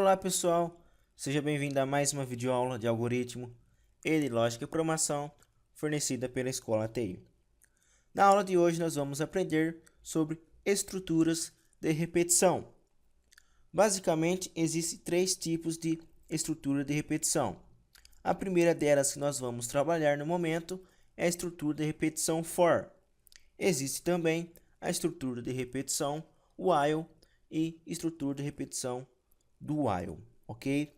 Olá pessoal, seja bem-vindo a mais uma videoaula de algoritmo e de lógica e programação fornecida pela Escola TI. Na aula de hoje nós vamos aprender sobre estruturas de repetição. Basicamente existem três tipos de estrutura de repetição. A primeira delas que nós vamos trabalhar no momento é a estrutura de repetição for. Existe também a estrutura de repetição while e estrutura de repetição do while, ok?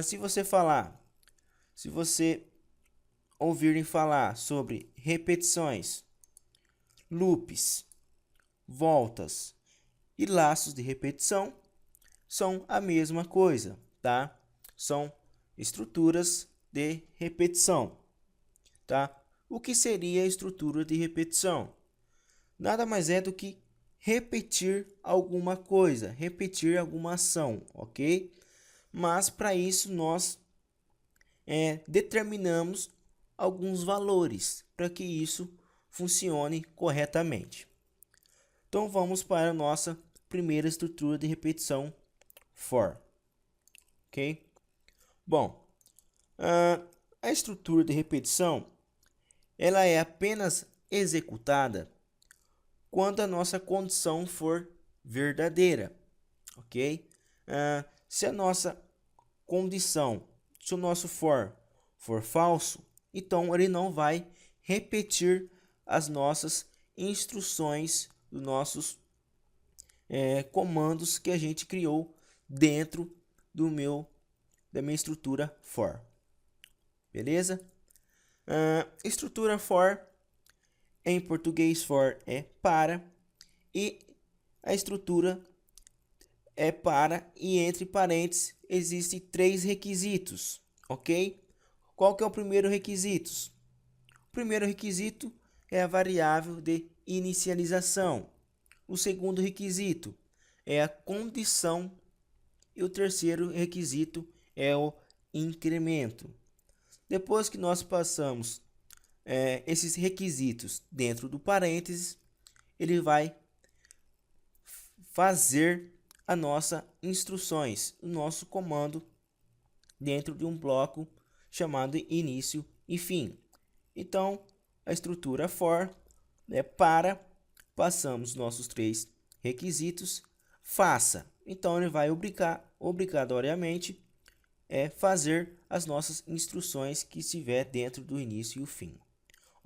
Se você ouvirem falar sobre repetições, loops, voltas e laços de repetição, são a mesma coisa, tá? São estruturas de repetição, tá? O que seria a estrutura de repetição? Nada mais é do que repetir alguma coisa, repetir alguma ação, ok? Mas para isso nós determinamos alguns valores para que isso funcione corretamente. Então vamos para a nossa primeira estrutura de repetição for, ok? Bom, a estrutura de repetição ela é apenas executada quando a nossa condição for verdadeira, ok? Se a nossa condição, se o nosso for falso, então ele não vai repetir as nossas instruções, os nossos comandos que a gente criou dentro da minha estrutura for. Beleza? Estrutura for, em português for é para, e a estrutura é para, e entre parênteses existem três requisitos, ok? Qual que é o primeiro requisito? O primeiro requisito é a variável de inicialização. O segundo requisito é a condição e o terceiro requisito é o incremento. Depois que nós passamos esses requisitos dentro do parênteses, ele vai fazer a nossa instruções, o nosso comando dentro de um bloco chamado início e fim. Então, a estrutura for é para, passamos nossos três requisitos, faça. Então, ele vai obrigatoriamente fazer as nossas instruções que estiver dentro do início e o fim.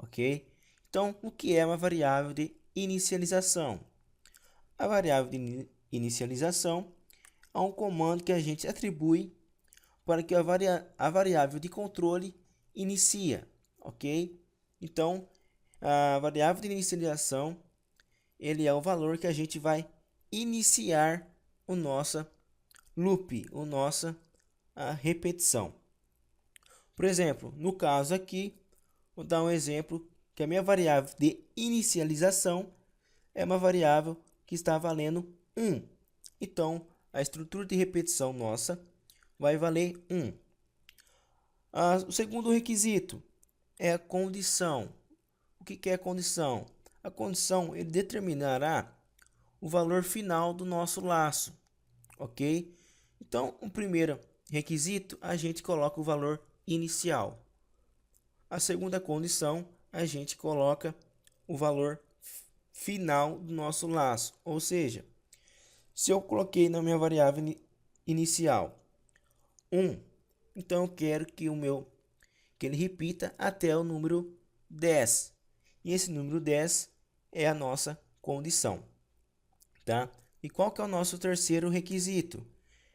Ok? Então, o que é uma variável de inicialização? A variável de inicialização é um comando que a gente atribui para que a variável de controle inicia, ok? Então, a variável de inicialização ele é o valor que a gente vai iniciar o nosso loop, a repetição. Por exemplo, no caso aqui, vou dar um exemplo que a minha variável de inicialização é uma variável que está valendo 1. Então, a estrutura de repetição nossa vai valer 1. O segundo requisito é a condição. O que é a condição? A condição ele determinará o valor final do nosso laço, ok? Então, o primeiro requisito, a gente coloca o valor inicial. A segunda condição, a gente coloca o valor final do nosso laço. Ou seja, se eu coloquei na minha variável inicial 1, então eu quero que que ele repita até o número 10. E esse número 10 é a nossa condição, tá? E qual que é o nosso terceiro requisito?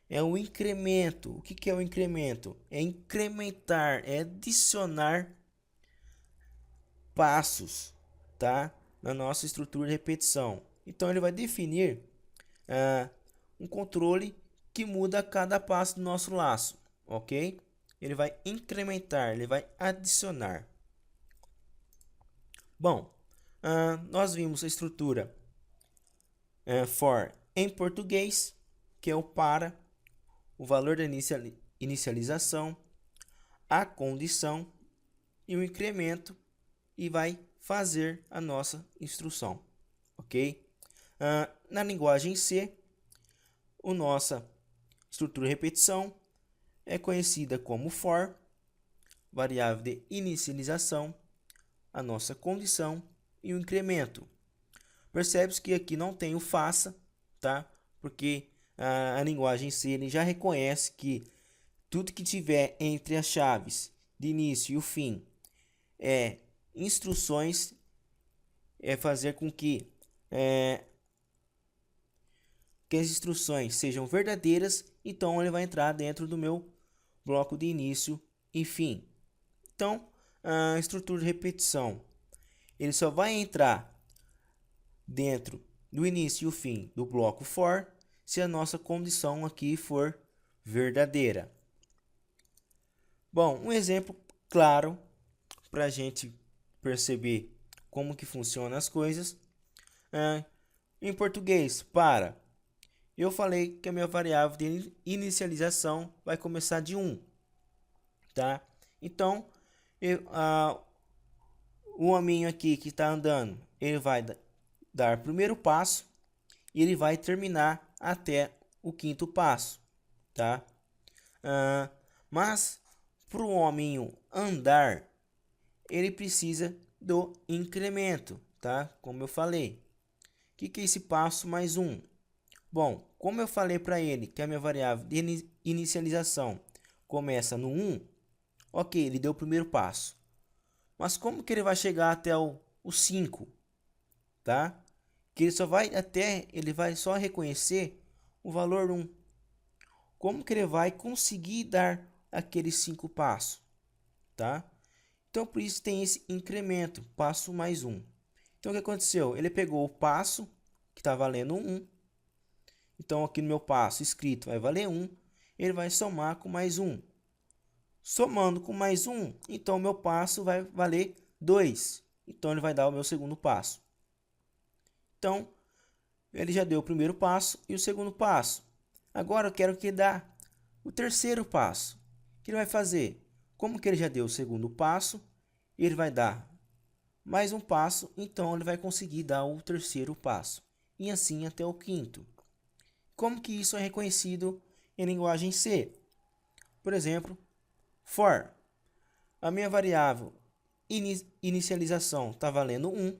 É o incremento. O que é o incremento? É incrementar, é adicionar passos, tá? Na nossa estrutura de repetição. Então ele vai definir um controle que muda a cada passo do nosso laço, ok? Ele vai incrementar, ele vai adicionar. Bom, nós vimos a estrutura for em português, que é o para, o valor da inicialização, a condição e o incremento, e vai fazer a nossa instrução, ok? Na linguagem C, a nossa estrutura de repetição é conhecida como for, variável de inicialização, a nossa condição e o incremento. Percebe-se que aqui não tem o faça, tá? Porque a linguagem C ele já reconhece que tudo que tiver entre as chaves de início e o fim é instruções, é fazer com que as instruções sejam verdadeiras, então ele vai entrar dentro do meu bloco de início e fim. Então, a estrutura de repetição, ele só vai entrar dentro do início e o fim do bloco for se a nossa condição aqui for verdadeira. Bom, um exemplo claro para a gente perceber como que funcionam as coisas. Em português, para. Eu falei que a minha variável de inicialização vai começar de 1, tá? Então, o hominho aqui que está andando, ele vai dar o primeiro passo e ele vai terminar até o quinto passo, tá? Mas para o hominho andar, ele precisa do incremento, tá? Como eu falei. O que é esse passo mais 1? Bom, como eu falei para ele que a minha variável de inicialização começa no 1, ok, ele deu o primeiro passo. Mas como que ele vai chegar até o 5? Tá? Que ele vai só reconhecer o valor 1. Como que ele vai conseguir dar aqueles 5 passos? Tá? Então, por isso tem esse incremento, passo mais 1. Então, o que aconteceu? Ele pegou o passo, que está valendo 1. Então, aqui no meu passo escrito vai valer 1. Ele vai somar com mais 1. Somando com mais 1, então o meu passo vai valer 2. Então, ele vai dar o meu segundo passo. Então, ele já deu o primeiro passo e o segundo passo. Agora, eu quero que ele dê o terceiro passo. O que ele vai fazer? Como que ele já deu o segundo passo, ele vai dar mais um passo, então ele vai conseguir dar o terceiro passo. E assim até o quinto. Como que isso é reconhecido em linguagem C? Por exemplo, for. A minha variável inicialização está valendo 1.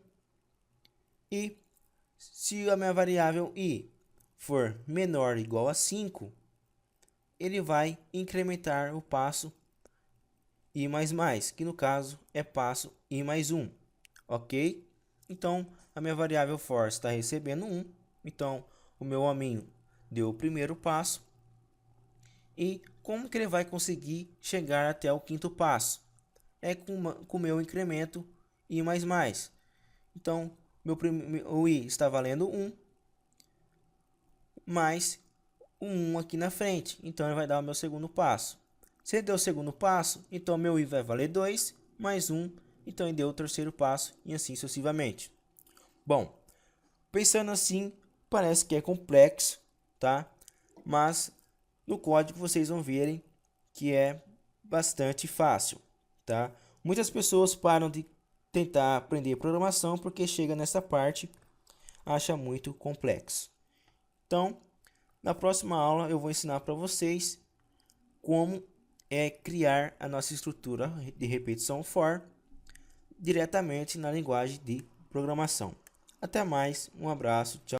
E se a minha variável i for menor ou igual a 5, ele vai incrementar o passo i mais, que no caso é passo i mais 1. Ok? Então, a minha variável for está recebendo 1. Então, o meu hominho deu o primeiro passo. E como que ele vai conseguir chegar até o quinto passo? É com o meu incremento i mais. Então, o i está valendo 1, mais o 1 aqui na frente. Então, ele vai dar o meu segundo passo. Se ele deu o segundo passo, então meu i vai valer 2, mais 1. Então, ele deu o terceiro passo e assim sucessivamente. Bom, pensando assim, parece que é complexo, tá? Mas no código vocês vão verem que é bastante fácil, tá? Muitas pessoas param de tentar aprender programação porque chega nessa parte, acha muito complexo. Então, na próxima aula eu vou ensinar para vocês como criar a nossa estrutura de repetição for diretamente na linguagem de programação. Até mais, um abraço, tchau.